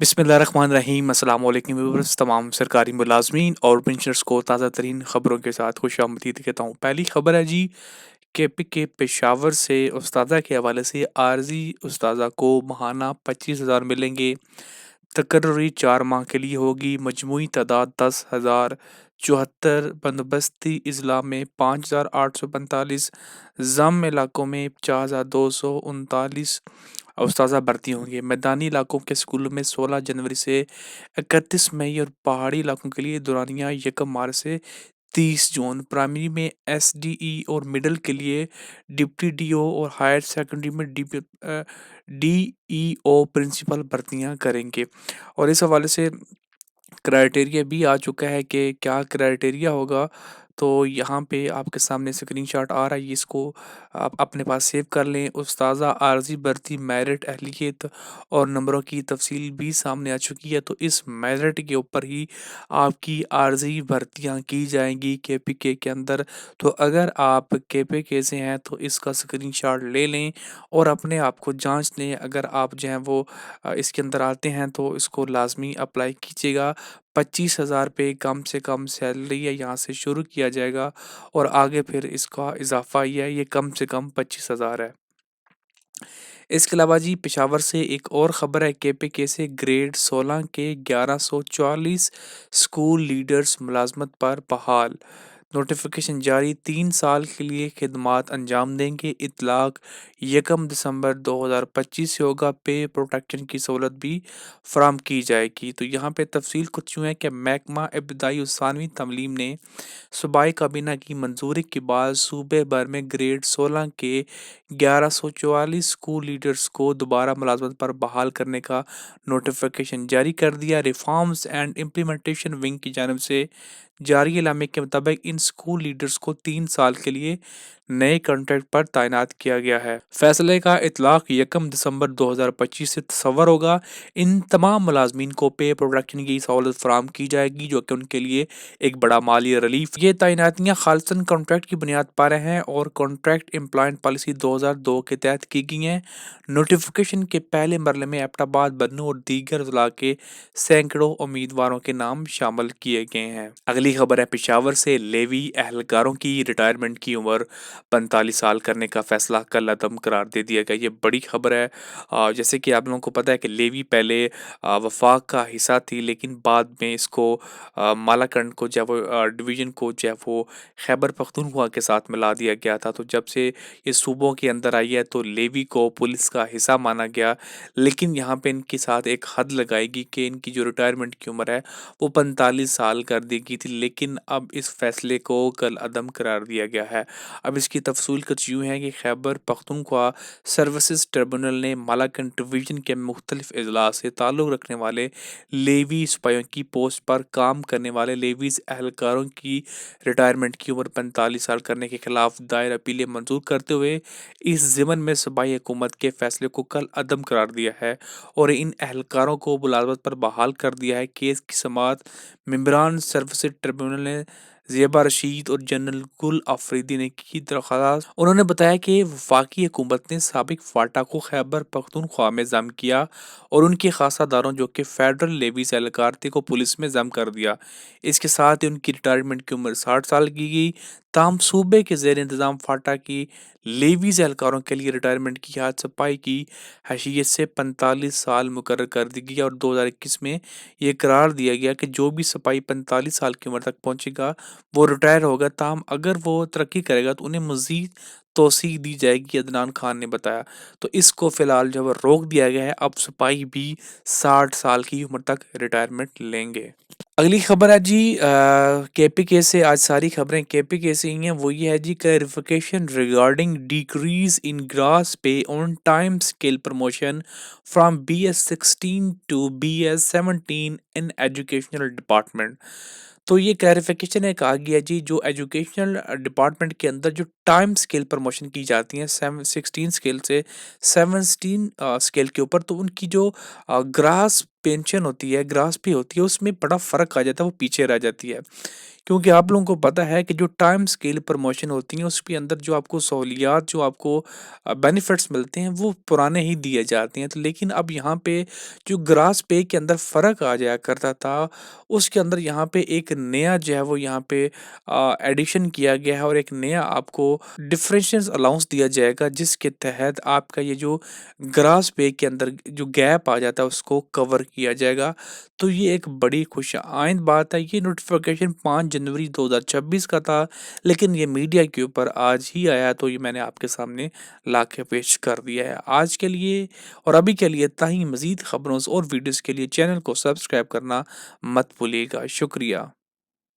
बिस्मिल्लाहिर्रहमानिर्रहीम अस्सलाम वालेकुम व्यूअर्स तमाम सरकारी मुलाजमीन और पेंशनर्स को ताज़ा तरीन ख़बरों के साथ खुश आमदीद कहता हूँ। पहली ख़बर है जी के पेशावर से उस्तादा के हवाले से आरजी उस्तादा को माहाना 25,000 मिलेंगे। तकर्री 4 माह के लिए होगी। मजमूई तादाद 10,000। 74 बंदोबस्ती अजला में 5,845। ज़म इलाकों में 4,239 उस्ताजा भर्ती होंगे। मैदानी इलाकों के स्कूलों में 16 जनवरी से 31 मई और पहाड़ी इलाकों के लिए दौरानिया 1 मार्च से 30 जून। प्राइमरी में एसडीई और मिडिल के लिए डिप्टी डीओ और हायर सेकेंडरी में डीईओ प्रिंसिपल भर्तियां करेंगे। और इस हवाले से क्राइटेरिया भी आ चुका है कि क्या क्राइटेरिया होगा। तो यहाँ पे आपके सामने स्क्रीनशॉट आ रहा है, इसको आप अपने पास सेव कर लें। उस्ताजा आर्जी भर्ती मेरिट अहलियत और नंबरों की तफसील भी सामने आ चुकी है। तो इस मेरिट के ऊपर ही आपकी आर्जी भर्तियाँ की जाएंगी के अंदर। तो अगर आप के से हैं तो इसका स्क्रीनशॉट ले लें और अपने आप को जांच लें। अगर आप जो हैं वो इसके अंदर आते हैं तो इसको लाजमी अप्लाई कीजिएगा। 25,000 पे कम से कम सैलरी है, यहाँ से शुरू किया जाएगा और आगे फिर इसका इजाफा ही है, ये कम से कम 25,000 है। इसके अलावा जी पेशावर से एक और ख़बर है के से ग्रेड 16 के 1144 स्कूल लीडर्स मुलाजमत पर बहाल। नोटिफिकेशन जारी। 3 साल के लिए खिदमात अंजाम देंगे। इतलाक 1 दिसंबर 2025 से होगा। पे प्रोटेक्शन की सहूलत भी फराम की जाएगी। तो यहाँ पे तफसील कुछ यूँ है कि महकमा इब्तदाई और सानवी तालीम ने सूबाई काबीना की मंजूरी के बाद सूबे भर में ग्रेड 16 के 1144 स्कूल लीडर्स को दोबारा मुलाजमत पर बहाल करने का नोटिफिकेशन जारी कर दिया। रिफॉर्म्स एंड इम्प्लीमेंटेशन विंग की जानब से जारी एलामे के मुताबिक इन स्कूल लीडर्स को 3 साल के लिए नए कॉन्ट्रैक्ट पर तैनात किया गया है। फैसले का इतलाक 1 दिसंबर 2025 से तसव्वुर होगा। इन तमाम मुलाजमीन को पे प्रोटेक्शन की सहूलत फराम की जाएगी, जो कि उनके लिए एक बड़ा माली रिलीफ। ये तैनातियाँ खालिसन कॉन्ट्रैक्ट की बुनियाद पर हैं और कॉन्ट्रैक्ट एम्प्लॉयमेंट पॉलिसी 2002 के तहत की गई हैं। नोटिफिकेशन के पहले मरले में एबटाबाद, बन्नू और दीगर जिला के सैकड़ों उम्मीदवारों के नाम शामिल किए गए हैं। अगली खबर है पेशावर से। लेवी एहलकारों की रिटायरमेंट की उम्र 45 साल करने का फैसला कल अदम करार दे दिया गया। ये बड़ी खबर है। जैसे कि आप लोगों को पता है कि लेवी पहले वफाक का हिस्सा थी, लेकिन बाद में इसको मालाकंड को जब वो डिवीज़न को जब वो खैबर पख्तूनख्वा के साथ मिला दिया गया था। तो जब से ये सूबों के अंदर आई है तो लेवी को पुलिस का हिस्सा माना गया। लेकिन यहाँ पे इनके साथ एक हद लगाएगी कि इनकी जो रिटायरमेंट की उम्र है वो 45 साल कर दी गई थी, लेकिन अब इस फैसले को कल अदम करार दिया गया है। अब इसकी तफसूल कुछ यूँ है कि खैबर पख्तूनख्वा सर्विसेज ट्रिब्यूनल ने मालाकंड डिवीज़न के मुख्तलिफ अजला से ताल्लुक़ रखने वाले लेवी सिपाहियों की पोस्ट पर काम करने वाले लेवीज़ एहलकारों की रिटायरमेंट की उम्र 45 साल करने के खिलाफ दायर अपीलें मंजूर करते हुए इस ज़िमन में सूबाई हुकूमत के फैसले को कल अदम करार दिया है और इन एहलकारों को मुलाजमत पर बहाल कर दिया है। केस की समाअत मेंबरान सर्विसेज ट्रिब्यूनल ने ज़ेबा रशीद और जनरल गुल आफरीदी ने की दरख्वास्त। उन्होंने बताया कि वफाकी हुकूमत ने साबिक फाटा को खैबर पख्तूनख्वा में ज़म किया और उनके खासादारों जो कि फेडरल लेवीज़ एहलकार थे को पुलिस में ज़म कर दिया। इसके साथ ही उनकी रिटायरमेंट की उम्र 60 साल की गई। ताहम सूबे के ज़ेर इंतज़ाम फाटा की लेवीज़ एहलकारों के लिए रिटायरमेंट की हद सिपाही की हैसियत से 45 साल मुकर्रर कर दी गई और 2021 में ये करार दिया गया कि जो भी सिपाही 45 साल की उम्र तक पहुंचेगा वो रिटायर होगा। ताहम अगर वो तरक्की करेगा तो उन्हें मज़ीद तोसी दी जाएगी, अदनान खान ने बताया। तो इसको फ़िलहाल जब रोक दिया गया है, अब सिपाही भी 60 साल की उम्र तक रिटायरमेंट लेंगे। अगली खबर है जी के से। आज सारी खबरें के से ही हैं। वो ये है जी clarification regarding decrees in gross pay on time scale promotion from BS16 to BS17 in educational department. तो ये क्लैरिफिकेशन है, कहा गया जी जो एजुकेशनल डिपार्टमेंट के अंदर जो टाइम स्केल प्रमोशन की जाती हैं 16 स्केल से 17 स्केल के ऊपर, तो उनकी जो ग्रास पेंशन होती है, ग्रास पे होती है, उसमें बड़ा फ़र्क आ जाता है, वो पीछे रह जाती है। क्योंकि आप लोगों को पता है कि जो टाइम स्केल प्रमोशन होती हैं उसके अंदर जो आपको सहूलियात, जो आपको बेनिफिट्स मिलते हैं वो पुराने ही दिए जाते हैं। तो लेकिन अब यहाँ पे जो ग्रास पे के अंदर फ़र्क आ जाया करता था, उसके अंदर यहाँ पे एक नया जो है वो यहाँ पे एडिशन किया गया है, और एक नया आपको डिफरेंशियल अलाउंस दिया जाएगा, जिसके तहत आपका ये जो ग्रास पे के अंदर जो गैप आ जाता है उसको कवर किया जाएगा। तो ये एक बड़ी खुशाइंद बात है। ये नोटिफिकेशन 5 जनवरी 2026 का था, लेकिन ये मीडिया के ऊपर आज ही आया, तो ये मैंने आपके सामने ला के पेश कर दिया है। आज के लिए और अभी के लिए इतना ही। मज़ीद ख़बरों और वीडियोज़ के लिए चैनल को सब्सक्राइब करना मत भूलिएगा। शुक्रिया।